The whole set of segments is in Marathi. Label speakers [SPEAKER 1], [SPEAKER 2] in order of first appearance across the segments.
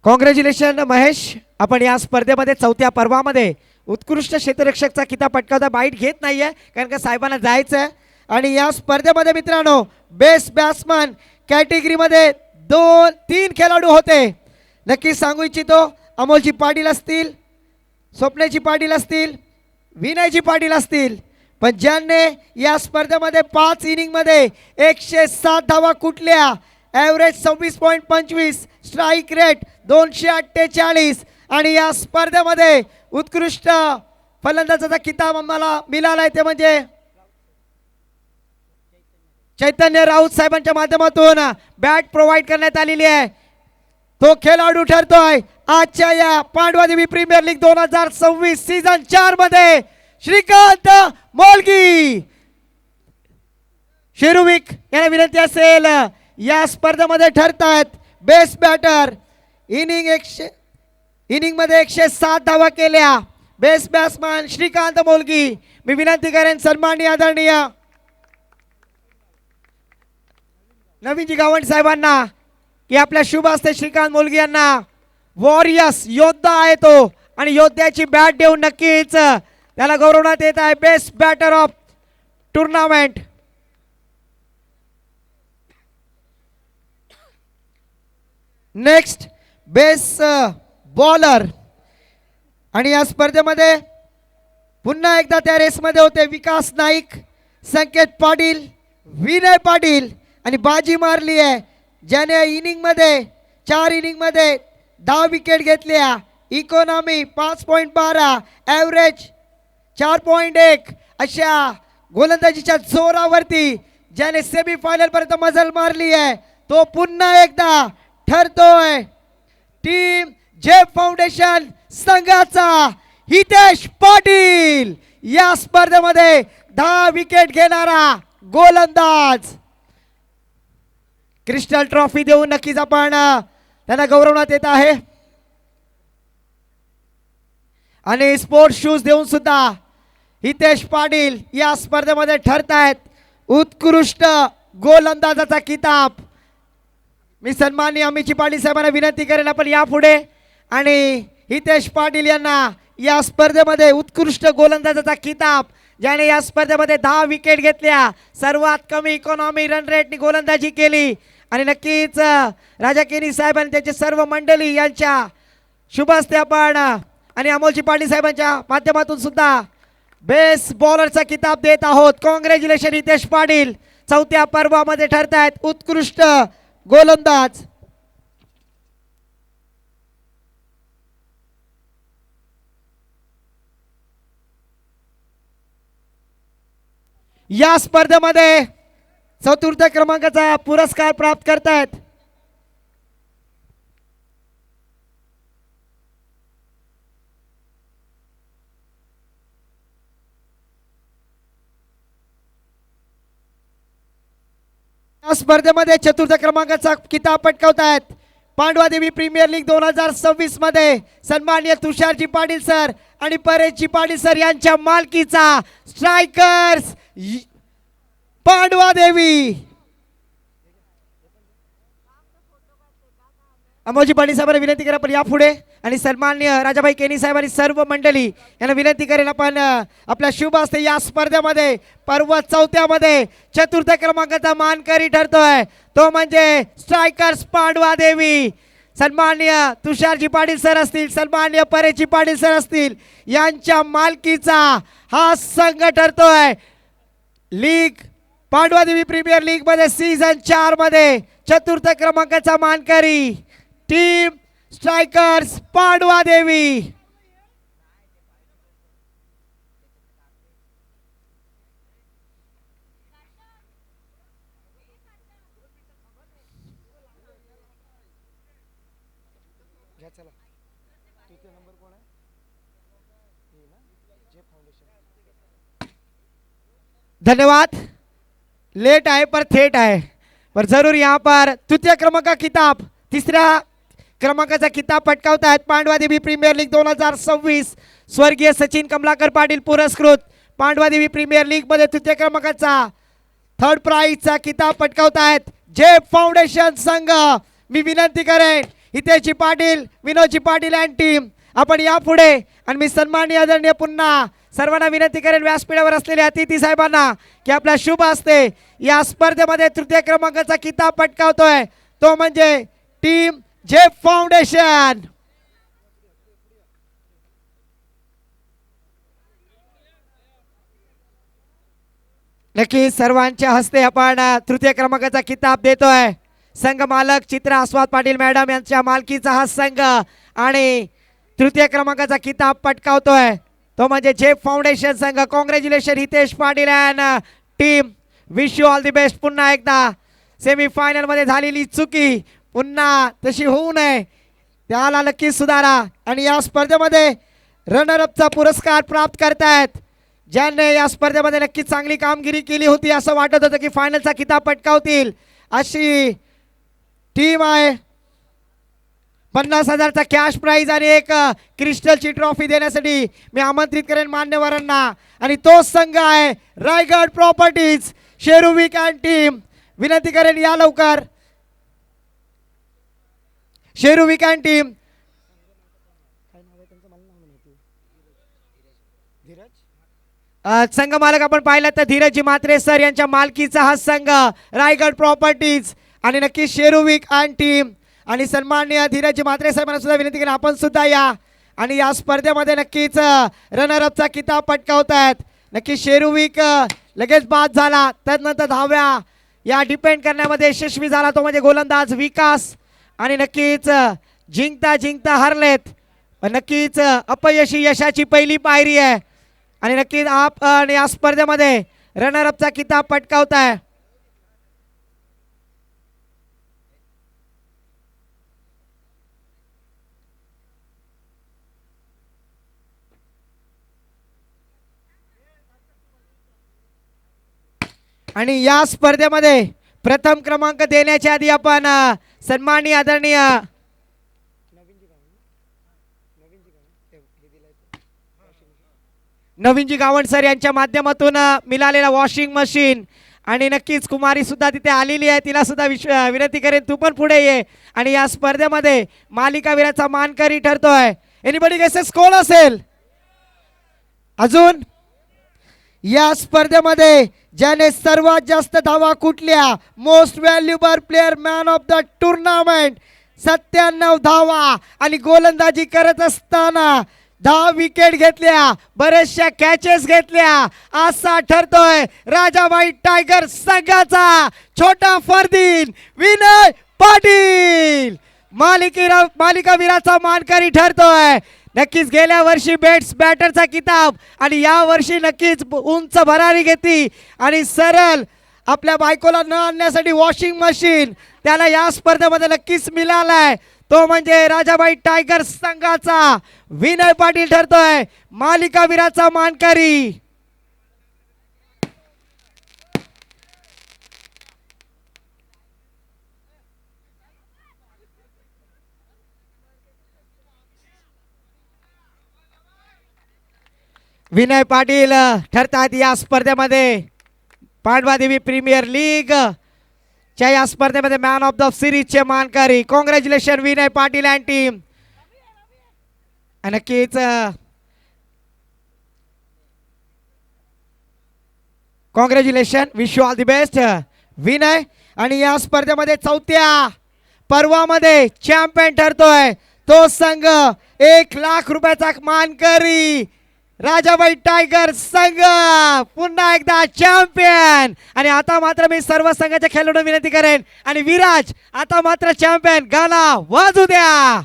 [SPEAKER 1] कॉंग्रॅच्युलेशन महेश, आपण या स्पर्धेमध्ये चौथ्या पर्वामध्ये उत्कृष्ट क्षेत्ररक्षकचा किताब पटकावता. बाईट घेत नाहीये कारण का साहेबांना जायचं आहे. आणि या स्पर्धेमध्ये मित्रांनो बेस्ट बॅट्समन कॅटेगरीमध्ये 2-3 खेळाडू होते. नक्की सांगू इच्छितो, अमोलजी पाटील असतील, स्वप्नेजी पाटील असतील, विनयजी पाटील असतील, पण ज्यांनी या स्पर्धेमध्ये 5 इनिंगमध्ये 107 धावा कुठल्या, ॲव्हरेज 26.25, स्ट्राईक रेट 248 आणि या स्पर्धेमध्ये उत्कृष्ट फलंदाजाचा किताब आम्हाला मिळाला आहे ते म्हणजे चैतन्य राऊत साहेबांच्या माध्यमातून बॅट प्रोव्हाइड करण्यात आलेली आहे. तो खेळाडू ठरतोय आजच्या या पांडवादेवी प्रीमियर लीग 2026 सीझन 4 मध्ये श्रीकांत मोलगी. शिरुविक यांना विनंती असेल, या स्पर्धेमध्ये ठरतात बेस्ट बॅटर, इनिंग मध्ये 107 धावा केल्या, बेस्ट बॅट्समन श्रीकांत मोलगी. मी विनंती करेन सन्माननीय आदरणीय नवीनजी गावंड साहेबांना की आपल्या शुभ हस्ते श्रीकांत मोलगी यांना वॉरियर्स योद्धा आहे तो आणि योद्ध्याची बॅट देऊन नक्कीच त्याला गौरवण्यात येत आहे best batter of tournament. Next best bowler, आणि या स्पर्धेमध्ये पुन्हा एकदा त्या रेसमध्ये होते विकास नाईक, संकेत पाटील, विनय पाटील आणि बाजी मारली आहे ज्याने चार इनिंगमध्ये 10 विकेट घेतल्या. इकॉनॉमी 5.12, ॲव्हरेज 4.1 अशा गोलंदाजीच्या जोरावरती ज्याने सेमीफायनल पर्यंत मजल मारली आहे तो पुन्हा एकदा ठरतोय टीम जे फाउंडेशन संघाचा हितेश पाटील. या स्पर्धेमध्ये 10 विकेट घेणारा गोलंदाज. क्रिस्टल ट्रॉफी देऊन नक्कीच आपण त्यांना गौरवण्यात येत आहे आणि स्पोर्ट्स शूज देऊन सुद्धा हितेश पाटील या स्पर्धेमध्ये ठरतायत उत्कृष्ट गोलंदाजाचा किताब. मी सन्माननीय अमितजी पाटील साहेबांना विनंती करेन आपण यापुढे आणि हितेश पाटील यांना या स्पर्धेमध्ये उत्कृष्ट गोलंदाजाचा किताब, ज्याने या स्पर्धेमध्ये 10 विकेट घेतल्या, सर्वात कमी इकॉनॉमी रन रेटनी गोलंदाजी केली आणि नक्कीच राजा केनी साहेब आणि त्यांचे सर्व मंडळी यांच्या शुभ हस्ते आपण आणि अमोलजी पाटील साहेबांच्या माध्यमातून सुद्धा बेस्ट बॉलरचा किताब देत आहोत. कॉंग्रॅच्युलेशन हितेश पाटील, चौथ्या पर्वामध्ये ठरतायत उत्कृष्ट गोलंदाज. या स्पर्धेमध्ये चतुर्थ क्रमांकाचा पुरस्कार प्राप्त करतायत या स्पर्धेमध्ये चतुर्थ क्रमांकाचा किताब पटकावतायत पांडवादेवी प्रीमियर लीग 2026 मध्ये सन्माननीय तुषारजी पाटील सर आणि परेशजी पाटील सर यांच्या मालकीचा स्ट्रायकर्स पांडवादेवी. अमोलजी पाटील साहेबांना विनंती करा आपण यापुढे आणि सन्माननीय राजाभाई केनी साहेब आणि सर्व मंडळी यांना विनंती करेन आपण आपल्या शुभ हस्ते या स्पर्धेमध्ये पर्व चौथ्यामध्ये चतुर्थ क्रमांकाचा मानकरी ठरतोय तो म्हणजे स्ट्रायकर्स पांडवादेवी. सन्माननीय तुषारजी पाटील सर असतील, सन्माननीय परेशजी पाटील सर असतील यांच्या मालकीचा हा संघ ठरतोय लीग पांडवादेवी प्रीमियर लीग मध्ये सीझन 4 मध्ये चतुर्थ क्रमांकाचा मानकरी टीम स्ट्रायकर्स पांडवादेवी. धन्यवाद. लेट आहे पर थेट आहे पर जरूर यहाँ पर तृतीय क्रमांक किताब, तिसऱ्या क्रमांकाचा किताब पटकावतायत पांडवादेवी प्रीमियर लीग 2026 स्वर्गीय सचिन कमलाकर पाटील पुरस्कृत पांडवादेवी प्रीमियर लीग मध्ये तृतीय क्रमांकाचा थर्ड प्राइजचा किताब पटकावतायत जे फाउंडेशन संघ. मी विनंती करेन हितेशजी पाटील, विनोदजी पाटील अँड टीम आपण यापुढे. आणि मी सन्माननीय आदरणीय पुन्हा सर्वांना विनंती करेन व्यासपीठावर असलेल्या अतिथी साहेबांना की आपल्या शुभ हस्ते या स्पर्धेमध्ये तृतीय क्रमांकाचा किताब पटकावतोय तो म्हणजे टीम झेप फाउंडेशन. नक्की सर्वांच्या हस्ते आपण तृतीय क्रमांकाचा किताब देतोय. संघ मालक चित्रा आस्वाद पाटील मॅडम यांच्या मालकीचा हा संघ आणि तृतीय क्रमांकाचा किताब पटकावतोय तो म्हणजे झेप फाउंडेशन संघ. Congratulation Hitesh Patil and team, wish you all the best. पुन्हा एकदा सेमीफायनल मध्ये झालेली चुकी पुन्हा तशी होऊ नये त्याला नक्की सुधारा. आणि या स्पर्धेमध्ये रनर अपचा पुरस्कार प्राप्त करतायत ज्यांनी या स्पर्धेमध्ये नक्की चांगली कामगिरी केली होती. असं वाटत होतं की फायनलचा किताब पटकावतील अशी टीम आहे. 50,000चा कॅश प्राइज आणि एक क्रिस्टलची ट्रॉफी देण्यासाठी मी आमंत्रित करेन मान्यवरांना. आणि तो संघ आहे रायगड प्रॉपर्टीज शेरूविक अँड टीम. विनंती करेन या लवकर. शेरूविक अँड टीम संघ मालक आपण पाहिलं तर धीरजजी म्हात्रे सर यांच्या मालकीचा हा संघ रायगड प्रॉपर्टीज आणि नक्की शेरूविक अँड टीम. आणि सन्माननीय धीरजजी म्हात्रे साहेबांना सुद्धा विनंती करेन आपण सुद्धा या आणि या स्पर्धेमध्ये नक्कीच रनर अपचा किताब पटकावतायत. नक्की शेरूविक लगेच बाद झाला त्यानंतर धाव्या या डिपेंड करण्यामध्ये यशस्वी झाला तो म्हणजे गोलंदाज विकास. आणि नक्कीच जिंकता जिंकता हरलेत पण नक्कीच अपयशी यशाची पहिली पायरी आहे. आणि नक्कीच आपण या स्पर्धेमध्ये रनर अपचा किताब पटकावताय. आणि या स्पर्धेमध्ये प्रथम क्रमांक देण्याच्या आधी आपण सन्माननीय आदरणीय नवीनजी गावंड सर यांच्या माध्यमातून मिळालेला वॉशिंग मशीन आणि नक्कीच कुमारी सुद्धा तिथे आलेली आहे तिला सुद्धा विनंती करेन तू पण पुढे ये. आणि या स्पर्धेमध्ये मालिकावीराचा मानकरी ठरतोय. एनीबडी गेसेस कोण असेल अजून या स्पर्धेमध्ये ज्याने सर्वात जास्त धावा कुठल्या most valuable player man of the tournament 97 धावा आणि गोलंदाजी करत असताना 10 विकेट घेतल्या बरेचशा कॅचेस घेतल्या असा ठरतोय राजाबाई टायगर संघाचा छोटा फरदीन विनय पाटील. मालिकावीराचा मानकरी ठरतोय. नक्कीच गेल्या वर्षी बेट्स बॅटरचा किताब आणि या वर्षी नक्कीच उंच भरारी घेतली आणि सरळ आपल्या बायकोला न आणण्यासाठी वॉशिंग मशीन त्याला या स्पर्धेमध्ये नक्कीच मिळालाय तो म्हणजे राजाबाई टायगर संघाचा विनय पाटील ठरतोय मालिकावीराचा मानकरी. विनय पाटील ठरतात या स्पर्धेमध्ये पांडवादेवी प्रीमियर लीग च्या या स्पर्धेमध्ये मॅन ऑफ द सिरीजचे मानकरी. Congratulation Vinay Patil and team. नक्कीच congratulation wish you all the best Vinay. आणि या स्पर्धेमध्ये चौथ्या पर्वामध्ये चॅम्पियन ठरतोय तो संघ 1 लाख रुपयाचा मानकरी राजाबाई टायगर संघ पुन्हा एकदा चॅम्पियन. आणि आता मात्र मी सर्व संघाच्या खेळाडूंना विनंती करेन आणि विराज आता मात्र चॅम्पियन गाणा वाजू द्या.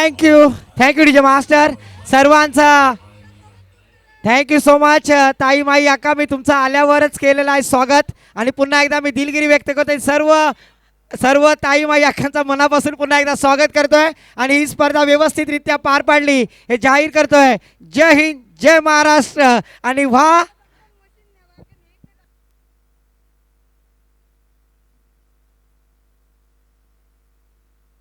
[SPEAKER 1] थँक्यू डीजे मास्टर सर्वांचा थँक्यू सो मच. ताई माई अक्का मी तुमचं आल्यावरच केलेलं आहे स्वागत आणि पुन्हा एकदा मी दिलगिरी व्यक्त करतोय सर्व सर्व ताई माई अक्कांचा मनापासून पुन्हा एकदा स्वागत करतोय आणि ही स्पर्धा व्यवस्थितरित्या पार पाडली हे जाहीर करतोय. जय हिंद जय महाराष्ट्र आणि व्हा